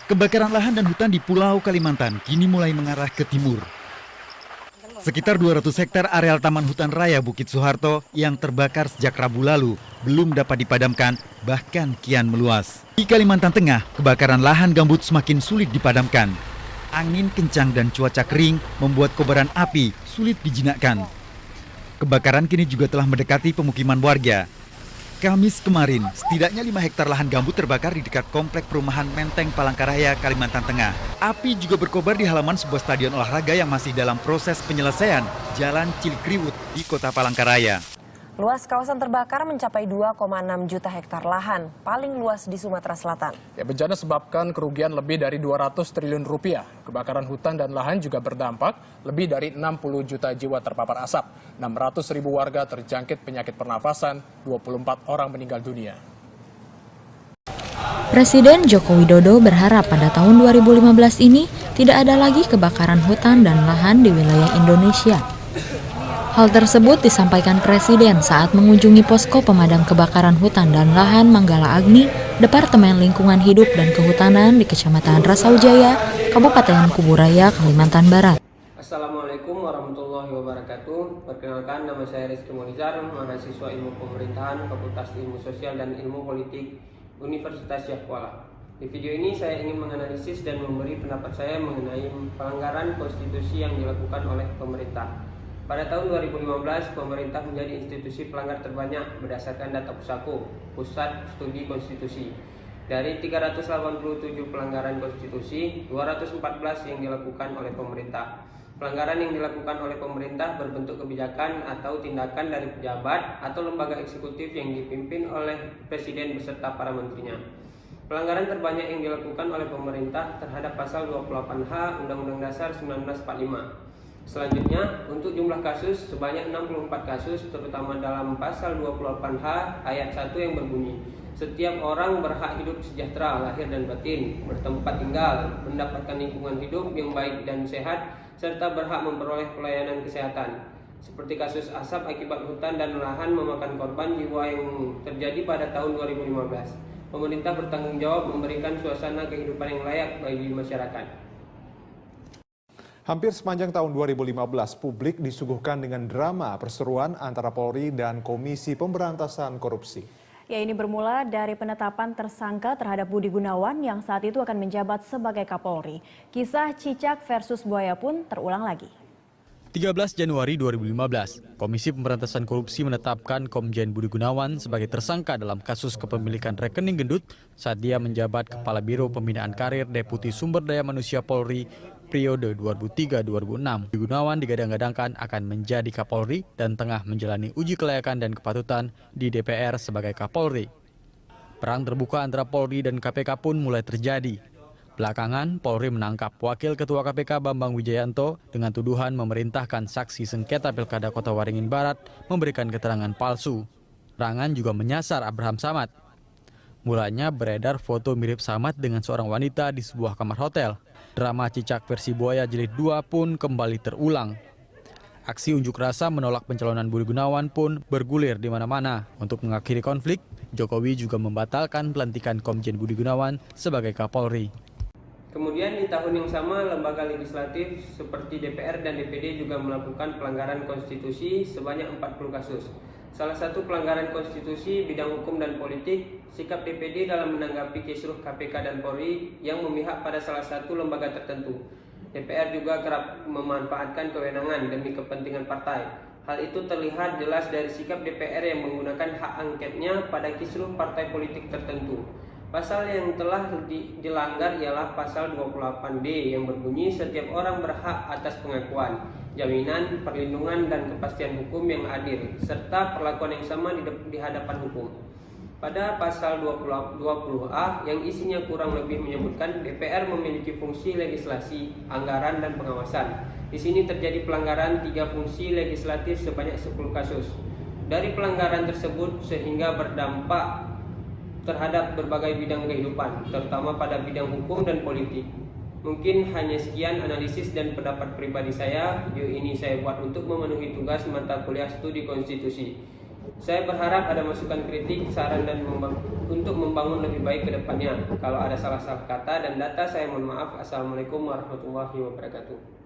Kebakaran lahan dan hutan di Pulau Kalimantan kini mulai mengarah ke timur. Sekitar 200 hektar areal Taman Hutan Raya Bukit Soeharto yang terbakar sejak Rabu lalu belum dapat dipadamkan, bahkan kian meluas. Di Kalimantan Tengah, kebakaran lahan gambut semakin sulit dipadamkan. Angin kencang dan cuaca kering membuat kobaran api sulit dijinakkan. Kebakaran kini juga telah mendekati pemukiman warga. Kamis kemarin, setidaknya 5 hektar lahan gambut terbakar di dekat komplek perumahan Menteng Palangkaraya, Kalimantan Tengah. Api juga berkobar di halaman sebuah stadion olahraga yang masih dalam proses penyelesaian, Jalan Cilikriwut di Kota Palangkaraya. Luas kawasan terbakar mencapai 2,6 juta hektar lahan, paling luas di Sumatera Selatan. Bencana sebabkan kerugian lebih dari 200 triliun rupiah. Kebakaran hutan dan lahan juga berdampak, lebih dari 60 juta jiwa terpapar asap. 600 ribu warga terjangkit penyakit pernafasan, 24 orang meninggal dunia. Presiden Joko Widodo berharap pada tahun 2015 ini tidak ada lagi kebakaran hutan dan lahan di wilayah Indonesia. Hal tersebut disampaikan Presiden saat mengunjungi posko pemadam kebakaran hutan dan lahan Manggala Agni, Departemen Lingkungan Hidup dan Kehutanan di Kecamatan Rasaujaya, Kabupaten Kuburaya, Kalimantan Barat. Assalamualaikum warahmatullahi wabarakatuh. Perkenalkan, nama saya Rizky Molizar, mahasiswa Ilmu Pemerintahan, Fakultas Ilmu Sosial dan Ilmu Politik, Universitas Syahkuala. Di video ini saya ingin menganalisis dan memberi pendapat saya mengenai pelanggaran konstitusi yang dilakukan oleh pemerintah. Pada tahun 2015, pemerintah menjadi institusi pelanggar terbanyak berdasarkan data Pusako, Pusat Studi Konstitusi. Dari 387 pelanggaran konstitusi, 214 yang dilakukan oleh pemerintah. Pelanggaran yang dilakukan oleh pemerintah berbentuk kebijakan atau tindakan dari pejabat atau lembaga eksekutif yang dipimpin oleh Presiden beserta para menterinya. Pelanggaran terbanyak yang dilakukan oleh pemerintah terhadap Pasal 28H Undang-Undang Dasar 1945. Selanjutnya, untuk jumlah kasus sebanyak 64 kasus, terutama dalam Pasal 28H ayat 1 yang berbunyi, setiap orang berhak hidup sejahtera lahir dan batin, bertempat tinggal, mendapatkan lingkungan hidup yang baik dan sehat, serta berhak memperoleh pelayanan kesehatan. Seperti kasus asap akibat hutan dan lahan memakan korban jiwa yang terjadi pada tahun 2015. Pemerintah bertanggung jawab memberikan suasana kehidupan yang layak bagi masyarakat. Hampir sepanjang tahun 2015, publik disuguhkan dengan drama perseteruan antara Polri dan Komisi Pemberantasan Korupsi. Ya, ini bermula dari penetapan tersangka terhadap Budi Gunawan yang saat itu akan menjabat sebagai Kapolri. Kisah cicak versus buaya pun terulang lagi. 13 Januari 2015, Komisi Pemberantasan Korupsi menetapkan Komjen Budi Gunawan sebagai tersangka dalam kasus kepemilikan rekening gendut saat dia menjabat Kepala Biro Pembinaan Karir Deputi Sumber Daya Manusia Polri periode 2003-2006. Budi Gunawan digadang-gadangkan akan menjadi Kapolri dan tengah menjalani uji kelayakan dan kepatutan di DPR sebagai Kapolri. Perang terbuka antara Polri dan KPK pun mulai terjadi. Belakangan, Polri menangkap Wakil Ketua KPK Bambang Wijayanto dengan tuduhan memerintahkan saksi sengketa Pilkada Kota Waringin Barat memberikan keterangan palsu. Serangan juga menyasar Abraham Samad. Mulanya beredar foto mirip Samad dengan seorang wanita di sebuah kamar hotel. Drama cicak versi buaya jilid 2 pun kembali terulang. Aksi unjuk rasa menolak pencalonan Budi Gunawan pun bergulir di mana-mana. Untuk mengakhiri konflik, Jokowi juga membatalkan pelantikan Komjen Budi Gunawan sebagai Kapolri. Kemudian di tahun yang sama, lembaga legislatif seperti DPR dan DPD juga melakukan pelanggaran konstitusi sebanyak 40 kasus. Salah satu pelanggaran konstitusi bidang hukum dan politik, sikap DPD dalam menanggapi kisruh KPK dan Polri yang memihak pada salah satu lembaga tertentu. DPR juga kerap memanfaatkan kewenangan demi kepentingan partai. Hal itu terlihat jelas dari sikap DPR yang menggunakan hak angketnya pada kisruh partai politik tertentu. Pasal yang telah dilanggar ialah Pasal 28D yang berbunyi setiap orang berhak atas pengakuan, jaminan, perlindungan, dan kepastian hukum yang adil, serta perlakuan yang sama di hadapan hukum. Pada Pasal 20A yang isinya kurang lebih menyebutkan DPR memiliki fungsi legislasi, anggaran, dan pengawasan. Di sini terjadi pelanggaran 3 fungsi legislatif sebanyak 10 kasus. Dari pelanggaran tersebut sehingga berdampak terhadap berbagai bidang kehidupan, terutama pada bidang hukum dan politik. Mungkin hanya sekian analisis dan pendapat pribadi saya. Video ini saya buat untuk memenuhi tugas mata kuliah studi konstitusi. Saya berharap ada masukan kritik, saran dan untuk membangun lebih baik ke depannya. Kalau ada salah-salah kata dan data, saya mohon maaf. Assalamualaikum warahmatullahi wabarakatuh.